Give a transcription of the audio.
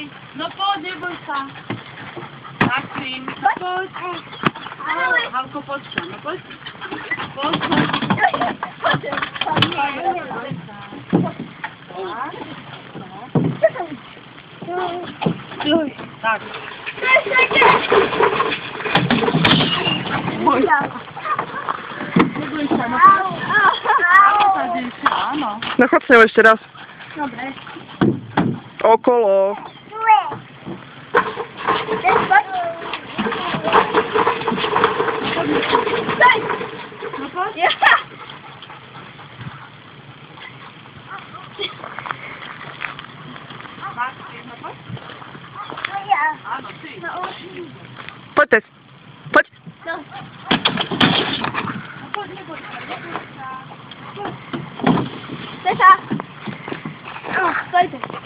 Daj, no poď, neboj sa. Maxim, no poď. Halko, poď sa, no poď. Poď. Tak. Neboj sa, no poď. Áno. No chod s ňou ešte raz. Dobre. Okolo. No poď. Maxim, no poď. Áno, ty. Poď, Tess. Poď. No poď, neboj sa, neboj sa. Tessa! Stojte!